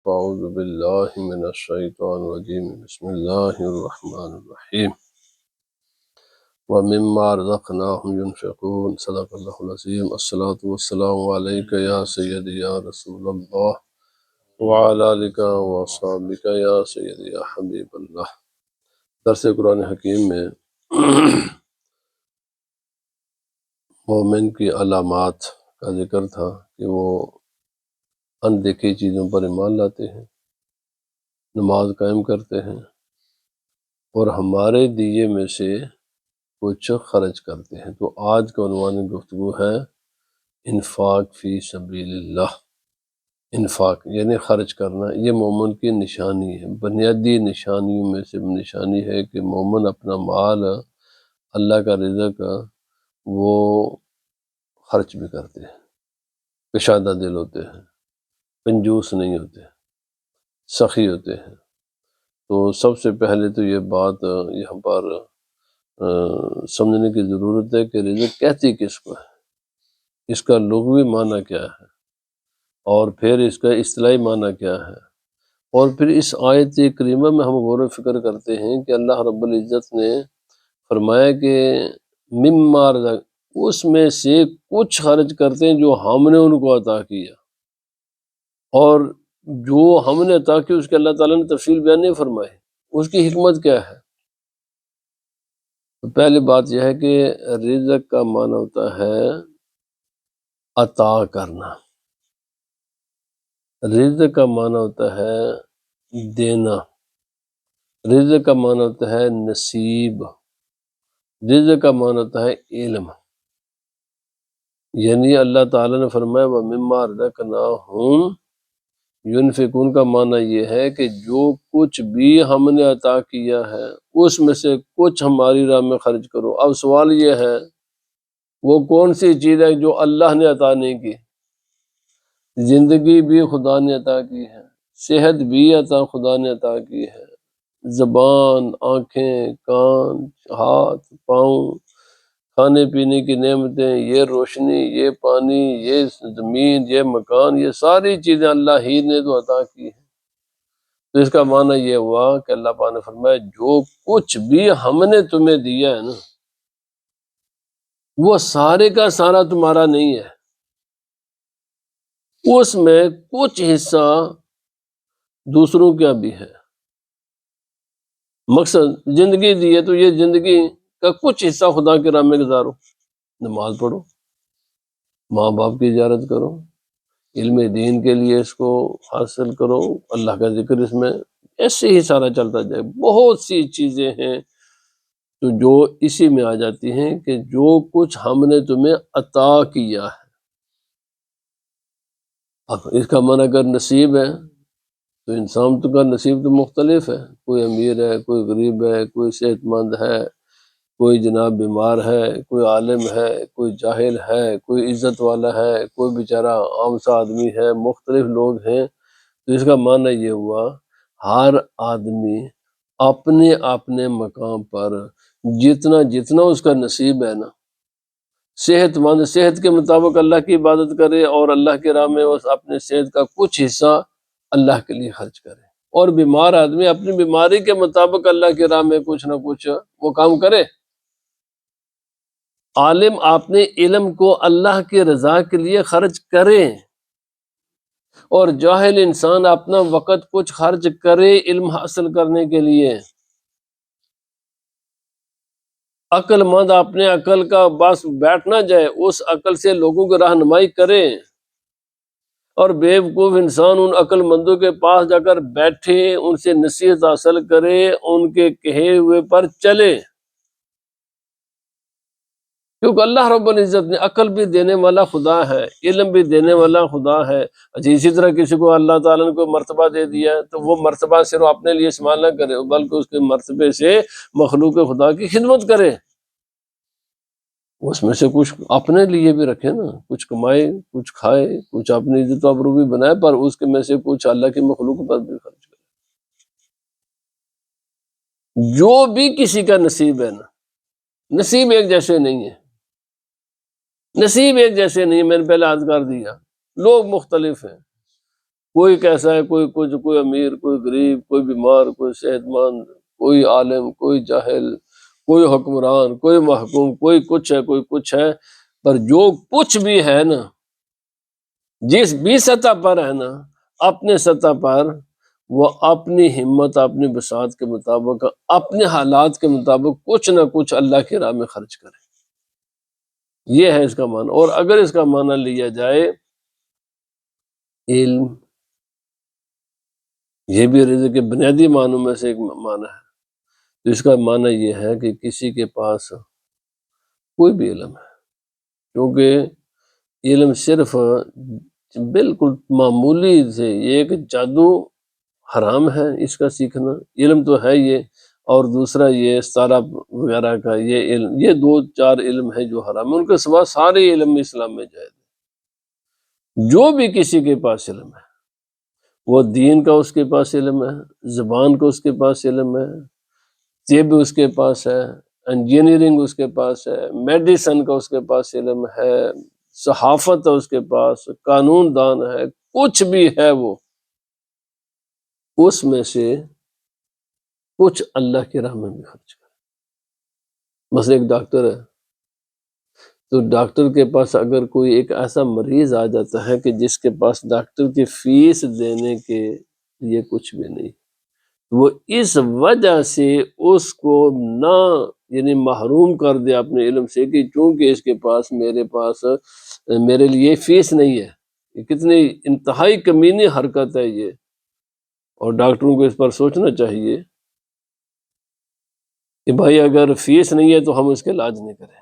أعوذ بالله من الشيطان الرجيم بسم الله الرحمن الرحيم ومما رزقناهم ينفقون صدق الله العظيم الصلاة والسلام عليك يا سيدي يا رسول الله وعلى آلك وصحبك يا سيدي يا حبيب الله۔ درس قرآن حکیم میں مومن کی علامات کا ذکر تھا کہ وہ اندیکھی چیزوں پر ایمان لاتے ہیں، نماز قائم کرتے ہیں اور ہمارے دیے میں سے کچھ خرچ کرتے ہیں۔ تو آج کا عنوان گفتگو ہے انفاق فی سبیل اللہ۔ انفاق یعنی خرچ کرنا، یہ مومن کی نشانی ہے، بنیادی نشانیوں میں سے نشانی ہے کہ مومن اپنا مال، اللہ کا رزق وہ خرچ بھی کرتے ہیں، کشادہ دل ہوتے ہیں، کنجوس نہیں ہوتے، سخی ہوتے ہیں۔ تو سب سے پہلے تو یہ بات یہاں پر سمجھنے کی ضرورت ہے کہ رزق کہتی کس کو ہے، اس کا لغوی معنی کیا ہے، اور پھر اس کا اصطلاحی معنی کیا ہے، اور پھر اس آیت کریمہ میں ہم غور و فکر کرتے ہیں کہ اللہ رب العزت نے فرمایا کہ مما رزق، اس میں سے کچھ خرچ کرتے ہیں جو ہم نے ان کو عطا کیا، اور جو ہم نے عطا کیا اس کے اللہ تعالیٰ نے تفصیل بیان نہیں فرمائی، اس کی حکمت کیا ہے۔ تو پہلی بات یہ ہے کہ رزق کا معنی ہوتا ہے عطا کرنا، رزق کا معنی ہوتا ہے دینا، رزق کا معنی ہوتا ہے نصیب، رزق کا معنی ہوتا ہے علم۔ یعنی اللہ تعالیٰ نے فرمایا وَمِمَّا رَزَقْنَاهُمْ يُنْفِقُونَ کا معنی یہ ہے کہ جو کچھ بھی ہم نے عطا کیا ہے اس میں سے کچھ ہماری راہ میں خرچ کرو۔ اب سوال یہ ہے وہ کون سی چیز ہے جو اللہ نے عطا نہیں کی؟ زندگی بھی خدا نے عطا کی ہے، صحت بھی خدا نے عطا کی ہے، زبان، آنکھیں، کان، ہاتھ، پاؤں، کھانے پینے کی نعمتیں، یہ روشنی، یہ پانی، یہ زمین، یہ مکان، یہ ساری چیزیں اللہ ہی نے تو عطا کی ہیں۔ تو اس کا معنی یہ ہوا کہ اللہ پاک نے فرمایا جو کچھ بھی ہم نے تمہیں دیا ہے نا، وہ سارے کا سارا تمہارا نہیں ہے، اس میں کچھ حصہ دوسروں کا بھی ہے۔ مقصد زندگی دی ہے تو یہ زندگی کا کچھ حصہ خدا کے راہ میں گزارو، نماز پڑھو، ماں باپ کی زیارت کرو، علم دین کے لیے اس کو حاصل کرو، اللہ کا ذکر اس میں، ایسے ہی سارا چلتا جائے۔ بہت سی چیزیں ہیں تو جو اسی میں آ جاتی ہیں کہ جو کچھ ہم نے تمہیں عطا کیا ہے۔ اب اس کا معنی اگر نصیب ہے تو انسان کا نصیب تو مختلف ہے، کوئی امیر ہے، کوئی غریب ہے، کوئی صحت مند ہے، کوئی جناب بیمار ہے، کوئی عالم ہے، کوئی جاہل ہے، کوئی عزت والا ہے، کوئی بیچارہ عام سا آدمی ہے، مختلف لوگ ہیں۔ تو اس کا معنی یہ ہوا ہر آدمی اپنے اپنے مقام پر جتنا جتنا اس کا نصیب ہے نا، صحت مند صحت کے مطابق اللہ کی عبادت کرے اور اللہ کے راہ میں اس اپنے صحت کا کچھ حصہ اللہ کے لیے خرچ کرے، اور بیمار آدمی اپنی بیماری کے مطابق اللہ کے راہ میں کچھ نہ کچھ وہ کام کرے۔ عالم اپنے علم کو اللہ کی رضا کے لیے خرچ کرے، اور جاہل انسان اپنا وقت کچھ خرچ کرے علم حاصل کرنے کے لیے۔ عقل مند اپنے عقل کا بس بیٹھ نہ جائے، اس عقل سے لوگوں کو رہنمائی کرے، اور بے وقوف انسان ان عقل مندوں کے پاس جا کر بیٹھے، ان سے نصیحت حاصل کرے، ان کے کہے ہوئے پر چلے، کیونکہ اللہ رب العزت نے عقل بھی دینے والا خدا ہے، علم بھی دینے والا خدا ہے۔ اسی طرح کسی کو اللہ تعالیٰ نے کوئی مرتبہ دے دیا ہے تو وہ مرتبہ صرف اپنے لیے استعمال نہ کرے بلکہ اس کے مرتبے سے مخلوق خدا کی خدمت کرے، اس میں سے کچھ اپنے لیے بھی رکھے نا، کچھ کمائے، کچھ کھائے، کچھ اپنی عزت و ابرو بھی بنائے، پر اس کے میں سے کچھ اللہ کی مخلوق پر بھی خرچ کرے۔ جو بھی کسی کا نصیب ہے نا، نصیب ایک جیسے نہیں ہے، نصیب ایک جیسے نہیں ہے، میں نے پہلے عرض کر دیا، لوگ مختلف ہیں، کوئی کیسا ہے، کوئی کچھ، کوئی امیر، کوئی غریب، کوئی بیمار، کوئی صحت مند، کوئی عالم، کوئی جاہل، کوئی حکمران، کوئی محکوم، کوئی کچھ ہے، کوئی کچھ ہے، پر جو کچھ بھی ہے نا، جس بھی سطح پر ہے نا، اپنے سطح پر وہ اپنی ہمت، اپنی بساط کے مطابق، اپنے حالات کے مطابق کچھ نہ کچھ اللہ کی راہ میں خرچ کرے، یہ ہے اس کا معنی۔ اور اگر اس کا معنی لیا جائے علم، یہ بھی رزق کے بنیادی معنوں میں سے ایک معنی ہے، تو اس کا معنی یہ ہے کہ کسی کے پاس کوئی بھی علم ہے، کیونکہ علم صرف بالکل معمولی سے، یہ ایک جادو حرام ہے اس کا سیکھنا، علم تو ہے یہ، اور دوسرا یہ ستارہ وغیرہ کا یہ علم، یہ دو چار علم ہے جو حرام ہے، ان کے سوا سارے علم اسلام میں جائز ہے۔ جو بھی کسی کے پاس علم ہے، وہ دین کا اس کے پاس علم ہے، زبان کا اس کے پاس علم ہے، طب اس کے پاس ہے، انجینئرنگ اس کے پاس ہے، میڈیسن کا اس کے پاس علم ہے، صحافت ہے اس کے پاس، قانون دان ہے، کچھ بھی ہے وہ، اس میں سے کچھ اللہ کی راہ میں بھی خرچ کرے۔ مثلا ایک ڈاکٹر ہے، تو ڈاکٹر کے پاس اگر کوئی ایک ایسا مریض آ جاتا ہے کہ جس کے پاس ڈاکٹر کی فیس دینے کے لیے کچھ بھی نہیں، وہ اس وجہ سے اس کو نہ یعنی محروم کر دے اپنے علم سے، کہ چونکہ اس کے پاس میرے لیے فیس نہیں ہے، یہ کتنی انتہائی کمینی حرکت ہے یہ، اور ڈاکٹروں کو اس پر سوچنا چاہیے کہ بھائی اگر فیس نہیں ہے تو ہم اس کے علاج نہیں کریں گے۔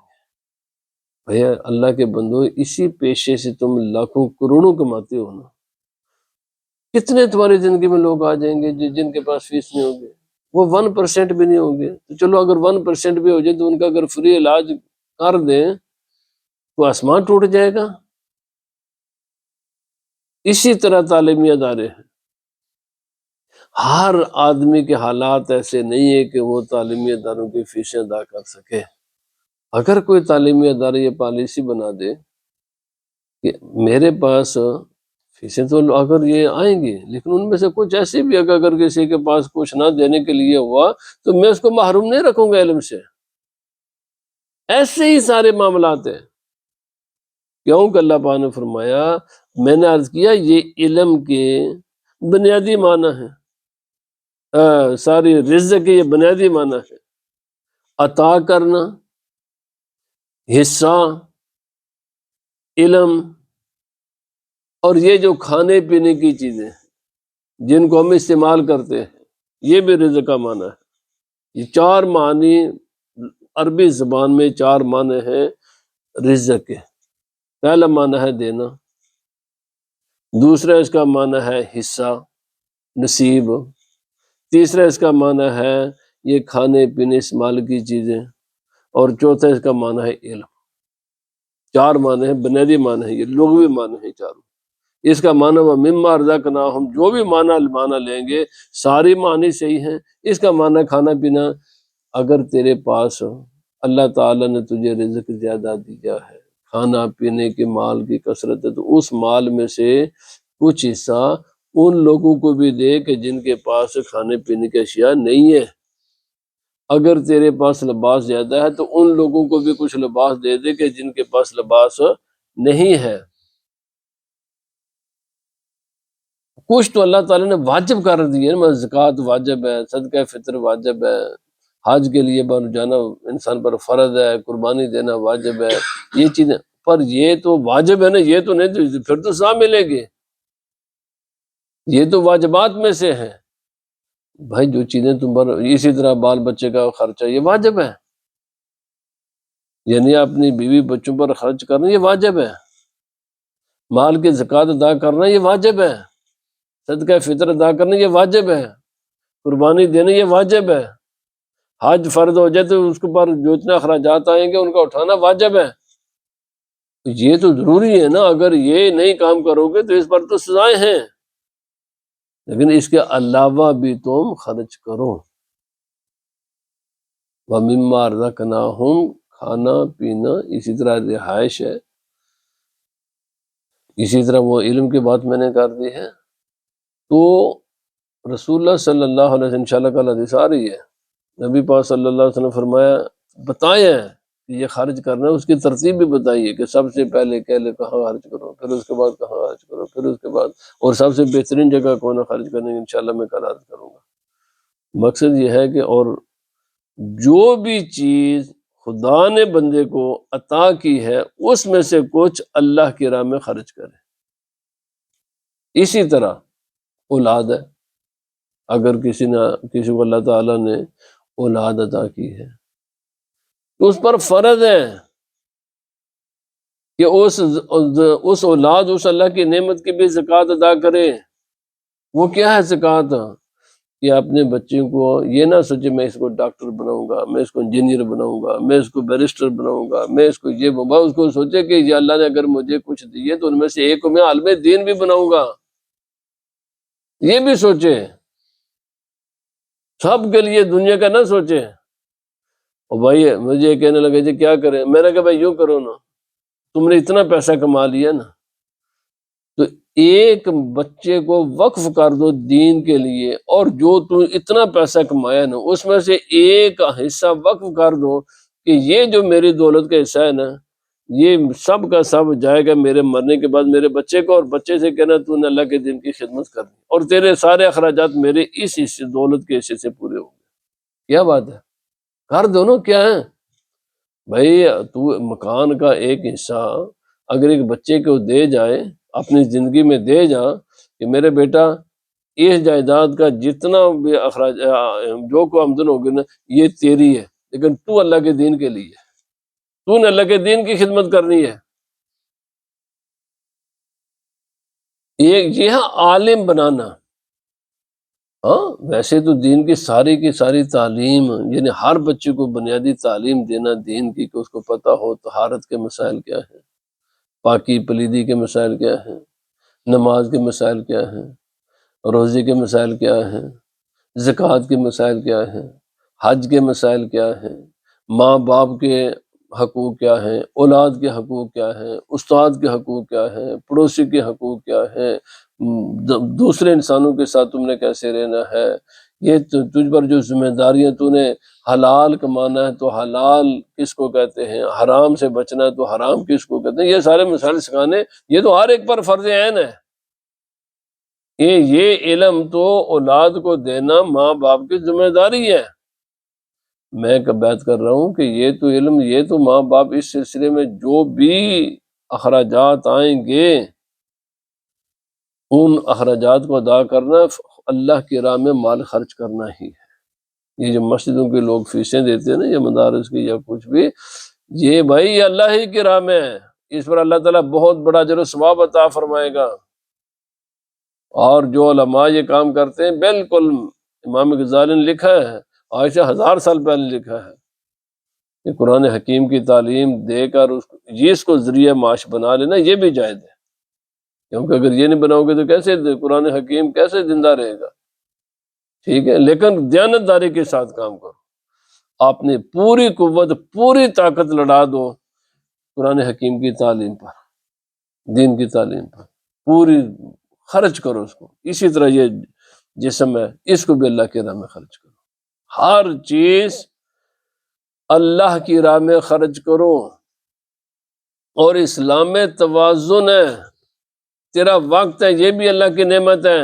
بھیا اللہ کے بندو، اسی پیشے سے تم لاکھوں کروڑوں کماتے ہو نا، کتنے تمہاری زندگی میں لوگ آ جائیں گے جن کے پاس فیس نہیں ہوگی، وہ 1% بھی نہیں ہوں گے، تو چلو اگر 1% بھی ہو جائے تو ان کا اگر فری علاج کر دیں تو آسمان ٹوٹ جائے گا۔ اسی طرح تعلیمی ادارے ہیں، ہر آدمی کے حالات ایسے نہیں ہے کہ وہ تعلیمی اداروں کی فیسیں ادا کر سکے۔ اگر کوئی تعلیمی ادارے یہ پالیسی بنا دے کہ میرے پاس فیسیں تو اگر یہ آئیں گی، لیکن ان میں سے کچھ ایسے بھی اگر کسی کے پاس کچھ نہ دینے کے لیے ہوا تو میں اس کو محروم نہیں رکھوں گا علم سے۔ ایسے ہی سارے معاملات ہیں، کیوں کہ اللہ پاک نے فرمایا، میں نے عرض کیا یہ علم کے بنیادی معنی ہے، ساری رزق کے یہ بنیادی معنی ہے، عطا کرنا، حصہ، علم، اور یہ جو کھانے پینے کی چیزیں جن کو ہم استعمال کرتے ہیں، یہ بھی رزق کا معنی ہے۔ یہ چار معنی عربی زبان میں، چار معنی ہیں رزق کے۔ پہلا معنی ہے دینا، دوسرا اس کا معنی ہے حصہ، نصیب، تیسرا اس کا معنی ہے یہ کھانے پینے استعمال کی چیزیں، اور چوتھا اس کا معنی ہے علم۔ چار معنی ہیں، بنیادی معنی ہیں، یہ لغوی معنی ہیں چاروں۔ اس کا معنی مما رزقناہم، جو بھی معنی لیں گے ساری معنی صحیح ہیں۔ اس کا معنی کھانا پینا، اگر تیرے پاس اللہ تعالیٰ نے تجھے رزق زیادہ دیا ہے، کھانا پینے کے مال کی کثرت ہے، تو اس مال میں سے کچھ حصہ ان لوگوں کو بھی دے کہ جن کے پاس کھانے پینے کی اشیاء نہیں ہے۔ اگر تیرے پاس لباس زیادہ ہے تو ان لوگوں کو بھی کچھ لباس دے دے کہ جن کے پاس لباس نہیں ہے۔ کچھ تو اللہ تعالیٰ نے واجب کر دی ہے، زکوٰۃ واجب ہے، صدقہ فطر واجب ہے، حج کے لیے جانا انسان پر فرض ہے، قربانی دینا واجب ہے، یہ چیزیں، پر یہ تو واجب ہے نا، یہ تو نہیں، پھر تو سزا ملے گی، یہ تو واجبات میں سے ہے۔ بھائی جو چیزیں تم پر، اسی طرح بال بچے کا خرچہ یہ واجب ہے، یعنی اپنی بیوی بچوں پر خرچ کرنا یہ واجب ہے، مال کی زکوٰۃ ادا کرنا یہ واجب ہے، صدقہ فطر ادا کرنا یہ واجب ہے، قربانی دینا یہ واجب ہے، حج فرض ہو جائے تو اس کے پر جو اتنے اخراجات آئیں گے ان کا اٹھانا واجب ہے۔ یہ تو ضروری ہے نا، اگر یہ نہیں کام کرو گے تو اس پر تو سزائیں ہیں، لیکن اس کے علاوہ بھی تم خرچ کرو۔ وَمِمَّا رَزَقْنَاهُمْ، کھانا پینا، اسی طرح رہائش ہے، اسی طرح وہ علم کی بات میں نے کر دی ہے، تو رسول اللہ صلی اللہ علیہ وسلم، انشاءاللہ کل حدیث آ رہی ہے، نبی پاک صلی اللہ علیہ وسلم فرمایا، بتائیں کہ یہ خرچ کرنا ہے، اس کی ترتیب بھی بتائیے کہ سب سے پہلے کہاں خرچ کرو، پھر اس کے بعد کہاں خرچ کرو، پھر اس کے بعد اور سب سے بہترین جگہ کون ہے خرچ کرنے کی، انشاءاللہ میں کل عرض کروں گا۔ مقصد یہ ہے کہ اور جو بھی چیز خدا نے بندے کو عطا کی ہے اس میں سے کچھ اللہ کی راہ میں خرچ کرے۔ اسی طرح اولاد ہے، اگر کسی کو اللہ تعالیٰ نے اولاد عطا کی ہے تو اس پر فرض ہے کہ اس اولاد، اس اللہ کی نعمت کی بھی زکوٰۃ ادا کرے۔ وہ کیا ہے زکوٰۃ؟ کہ اپنے بچے کو یہ نہ سوچے میں اس کو ڈاکٹر بناؤں گا، میں اس کو انجینئر بناؤں گا، میں اس کو بیرسٹر بناؤں گا، میں اس کو یہ بناؤں گا۔ اس کو سوچے کہ یہ اللہ نے اگر مجھے کچھ دیے تو ان میں سے ایک کو میں عالم دین بھی بناؤں گا، یہ بھی سوچے، سب کے لیے دنیا کا نہ سوچے۔ اور بھائی مجھے کہنے لگے جی کیا کریں، میں نے کہا بھائی یوں کرو نا، تم نے اتنا پیسہ کما لیا نا تو ایک بچے کو وقف کر دو دین کے لیے، اور جو تم اتنا پیسہ کمایا نا اس میں سے ایک حصہ وقف کر دو کہ یہ جو میری دولت کا حصہ ہے نا یہ سب کا سب جائے گا میرے مرنے کے بعد میرے بچے کو، اور بچے سے کہنا تو نے اللہ کے دین کی خدمت کرنی، اور تیرے سارے اخراجات میرے اس حصے دولت کے حصے سے پورے ہوں گے۔ کیا بات ہے، کر دونوں کیا ہے بھائی، تو مکان کا ایک حصہ اگر ایک بچے کو دے جائے، اپنی زندگی میں دے جا کہ میرے بیٹا اس جائیداد کا جتنا بھی اخراج جو کو آمدن ہوگی نا یہ تیری ہے، لیکن تو اللہ کے دین کے لیے، تو نے اللہ کے دین کی خدمت کرنی ہے۔ یہ عالم بنانا۔ ہاں ویسے تو دین کی ساری تعلیم، یعنی ہر بچے کو بنیادی تعلیم دینا دین کی، کہ اس کو پتہ ہو طہارت کے مسائل کیا ہیں، پاکی پلیدی کے مسائل کیا ہیں، نماز کے مسائل کیا ہیں، روزے کے مسائل کیا ہیں، زکوٰۃ کے مسائل کیا ہیں، حج کے مسائل کیا ہیں، ماں باپ کے حقوق کیا ہیں، اولاد کے حقوق کیا ہیں، استاد کے حقوق کیا ہیں، پڑوسی کے حقوق کیا ہیں، دوسرے انسانوں کے ساتھ تم نے کیسے رہنا ہے، یہ تجھ پر جو ذمہ داریاں تو نے حلال کمانا ہے تو حلال کس کو کہتے ہیں، حرام سے بچنا ہے تو حرام کس کو کہتے ہیں، یہ سارے مسائل سکھانے، یہ تو ہر ایک پر فرض عین ہے۔ یہ علم تو اولاد کو دینا ماں باپ کی ذمہ داری ہے۔ میں بات کر رہا ہوں کہ یہ تو علم، یہ تو ماں باپ اس سلسلے میں جو بھی اخراجات آئیں گے ان اخراجات کو ادا کرنا، اللہ کی راہ میں مال خرچ کرنا ہی ہے۔ یہ جو مسجدوں کے لوگ فیسیں دیتے ہیں نا یا مدارس کی یا کچھ بھی، یہ بھائی یہ اللہ ہی کی راہ میں ہے، اس پر اللہ تعالیٰ بہت بڑا اجر و ثواب عطا فرمائے گا۔ اور جو علماء یہ کام کرتے ہیں، بالکل امام غزالی نے لکھا ہے، آج سے 1000 سال پہلے لکھا ہے کہ قرآن حکیم کی تعلیم دے کر اس کو ذریعہ معاش بنا لینا یہ بھی جائز ہے، کیونکہ اگر یہ نہیں بناؤ گے تو کیسے قرآن حکیم کیسے زندہ رہے گا؟ ٹھیک ہے، لیکن دیانتداری کے ساتھ کام کرو، آپ نے پوری قوت پوری طاقت لڑا دو قرآن حکیم کی تعلیم پر، دین کی تعلیم پر، پوری خرچ کرو اس کو۔ اسی طرح یہ جسم ہے اس کو بھی اللہ کی راہ میں خرچ کرو، ہر چیز اللہ کی راہ میں خرچ کرو۔ اور اسلام میں توازن ہے، تیرا وقت ہے یہ بھی اللہ کی نعمت ہے،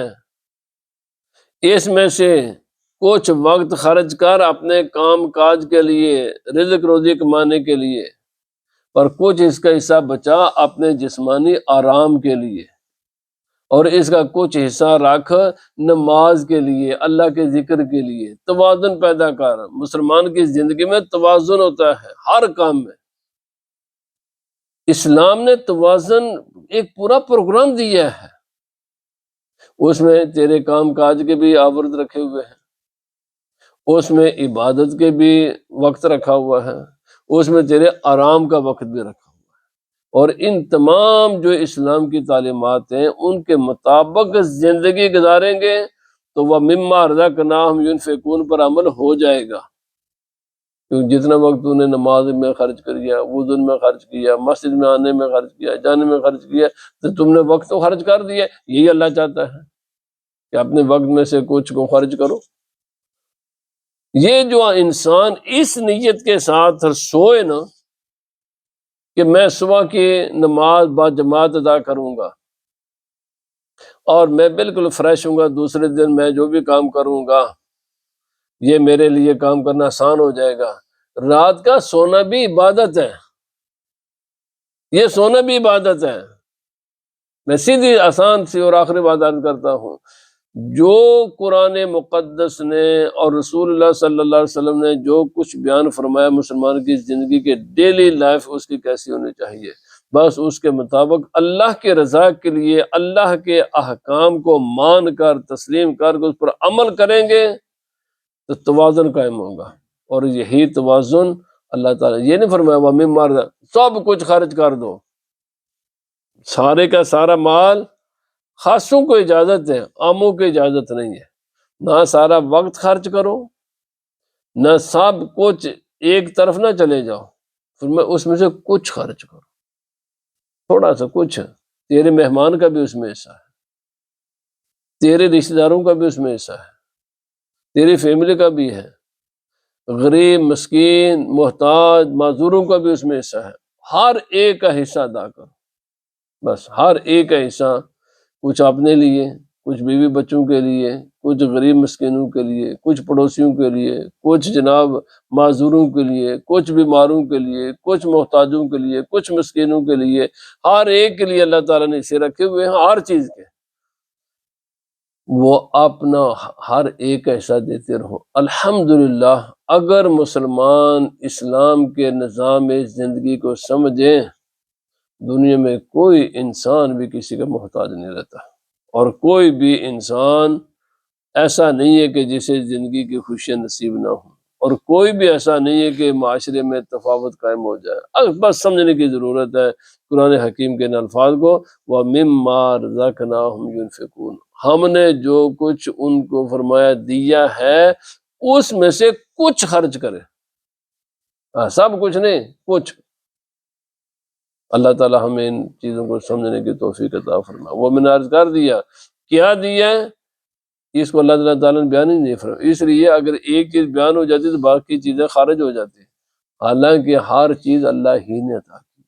اس میں سے کچھ وقت خرچ کر اپنے کام کاج کے لیے، رزق روزی کمانے کے لیے، اور کچھ اس کا حصہ بچا اپنے جسمانی آرام کے لیے، اور اس کا کچھ حصہ رکھ نماز کے لیے، اللہ کے ذکر کے لیے۔ توازن پیدا کر۔ مسلمان کی زندگی میں توازن ہوتا ہے ہر کام میں۔ اسلام نے توازن ایک پورا پروگرام دیا ہے، اس میں تیرے کام کاج کے بھی آورد رکھے ہوئے ہیں، اس میں عبادت کے بھی وقت رکھا ہوا ہے، اس میں تیرے آرام کا وقت بھی رکھا ہوا ہے، اور ان تمام جو اسلام کی تعلیمات ہیں ان کے مطابق زندگی گزاریں گے تو وہ مما رزقناہم ينفقون پر عمل ہو جائے گا۔ کیونکہ جتنا وقت تو نے نماز میں خرچ کیا، وضو میں خرچ کیا، مسجد میں آنے میں خرچ کیا، جانے میں خرچ کیا، تو تم نے وقت تو خرچ کر دیا، یہی اللہ چاہتا ہے کہ اپنے وقت میں سے کچھ کو خرچ کرو۔ یہ جو انسان اس نیت کے ساتھ سوئے نا کہ میں صبح کی نماز با جماعت ادا کروں گا اور میں بالکل فریش ہوں گا، دوسرے دن میں جو بھی کام کروں گا یہ میرے لیے کام کرنا آسان ہو جائے گا۔ رات کا سونا بھی عبادت ہے، یہ سونا بھی عبادت ہے۔ میں سیدھی آسان سی اور آخری بات عرض کرتا ہوں، جو قرآن مقدس نے اور رسول اللہ صلی اللہ علیہ وسلم نے جو کچھ بیان فرمایا مسلمان کی زندگی کے ڈیلی لائف اس کی کیسی ہونی چاہیے، بس اس کے مطابق اللہ کے رضا کے لیے اللہ کے احکام کو مان کر تسلیم کر کے اس پر عمل کریں گے تو توازن قائم ہوگا۔ اور یہی توازن اللہ تعالیٰ یہ نہیں فرمایا وَمِمَّا سب کچھ خرچ کر دو، سارے کا سارا مال خاصوں کو اجازت ہے، عاموں کو اجازت نہیں ہے۔ نہ سارا وقت خرچ کرو، نہ سب کچھ ایک طرف نہ چلے جاؤ، پھر اس میں سے کچھ خرچ کرو، تھوڑا سا کچھ۔ تیرے مہمان کا بھی اس میں حصہ ہے، تیرے رشتہ داروں کا بھی اس میں حصہ ہے، تیری فیملی کا بھی ہے، غریب مسکین محتاج معذوروں کا بھی اس میں حصہ ہے۔ ہر ایک کا حصہ ادا کرو، بس ہر ایک کا حصہ، کچھ اپنے لیے، کچھ بیوی بچوں کے لیے، کچھ غریب مسکینوں کے لیے، کچھ پڑوسیوں کے لیے، کچھ جناب معذوروں کے لیے، کچھ بیماروں کے لیے، کچھ محتاجوں کے لیے، کچھ مسکینوں کے لیے، ہر ایک کے لیے اللہ تعالیٰ نے اسے رکھے ہوئے ہیں، ہر چیز کے۔ وہ اپنا ہر ایک کا حصہ دیتے رہو۔ الحمدللہ اگر مسلمان اسلام کے نظام زندگی کو سمجھیں، دنیا میں کوئی انسان بھی کسی کا محتاج نہیں رہتا، اور کوئی بھی انسان ایسا نہیں ہے کہ جسے زندگی کی خوشیاں نصیب نہ ہوں، اور کوئی بھی ایسا نہیں ہے کہ معاشرے میں تفاوت قائم ہو جائے۔ بس سمجھنے کی ضرورت ہے قرآن حکیم کے ان الفاظ کو، وَمِمَّا رَزَقْنَاهُمْ يُنْفِقُونَ، ہم نے جو کچھ ان کو فرمایا دیا ہے اس میں سے کچھ خرچ کرے، سب کچھ نہیں، کچھ۔ اللہ تعالی ہمیں ان چیزوں کو سمجھنے کی توفیق عطا فرمائے۔ وہ میں نے عرض کر دیا کیا دیا ہے، اس کو اللہ تعالیٰ نے بیان ہی نہیں فرمایا، اس لیے اگر ایک چیز بیان ہو جاتی تو باقی چیزیں خارج ہو جاتی، حالانکہ ہر چیز اللہ ہی نے عطا کی۔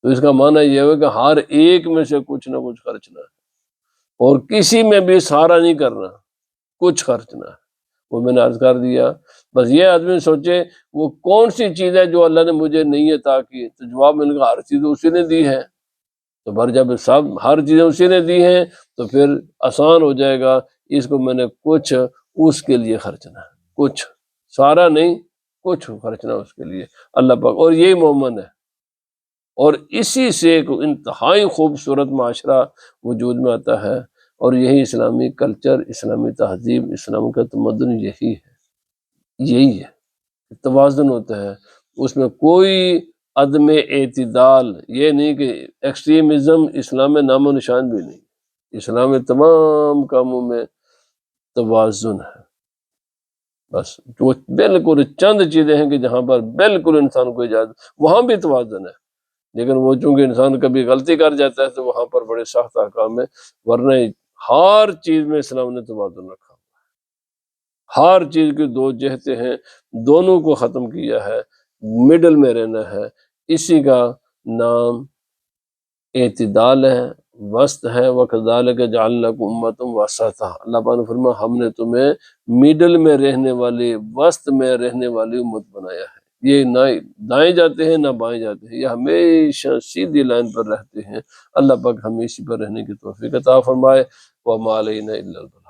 تو اس کا معنی یہ ہے کہ ہر ایک میں سے کچھ نہ کچھ خرچنا ہے، اور کسی میں بھی سارا نہیں کرنا، کچھ خرچنا ہے۔ وہ میں نے عرض کر دیا، بس یہ آدمی سوچے وہ کون سی چیز ہے جو اللہ نے مجھے نہیں عطا کی، تو جواب ملے گا ہر چیز اسی نے دی ہے۔ تو بھر جب سب ہر چیزیں اسی نے دی ہیں تو پھر آسان ہو جائے گا، اس کو میں نے کچھ اس کے لیے خرچنا ہے، کچھ، سارا نہیں، کچھ خرچنا اس کے لیے اللہ پاک، اور یہی مومن ہے۔ اور اسی سے ایک انتہائی خوبصورت معاشرہ وجود میں آتا ہے، اور یہی اسلامی کلچر، اسلامی تہذیب، اسلام کا تمدن یہی ہے، توازن ہوتا ہے اس میں، کوئی عدم اعتدال، یہ نہیں کہ ایکسٹریمزم اسلام میں نام و نشان بھی نہیں، اسلام میں تمام کاموں میں توازن ہے۔ بس جو بالکل چند چیزیں ہیں کہ جہاں پر بالکل انسان کو اجازت، وہاں بھی توازن ہے، لیکن وہ چونکہ انسان کبھی غلطی کر جاتا ہے تو وہاں پر بڑے سخت احکام ہیں، ورنہ ہر چیز میں اسلام نے توازن رکھا، ہر چیز کی دو جہتیں ہیں، دونوں کو ختم کیا ہے، مڈل میں رہنا ہے، اسی کا نام اعتدال ہے، وسط ہے۔ وَكَذَلِكَ جَعَلْنَاكُمْ أُمَّةً وَسَطًا، اللہ پاک نے فرمایا ہم نے تمہیں مڈل میں رہنے والی، وسط میں رہنے والی امت بنایا ہے۔ یہ نہ دائیں جاتے ہیں نہ بائیں جاتے ہیں، یہ ہمیشہ سیدھی لائن پر رہتے ہیں۔ اللہ پاک ہمیں اسی پر رہنے کی توفیق عطا فرمائے۔ وَمَا عَلَيْنَا إِلَّا الْبَلَاغُ۔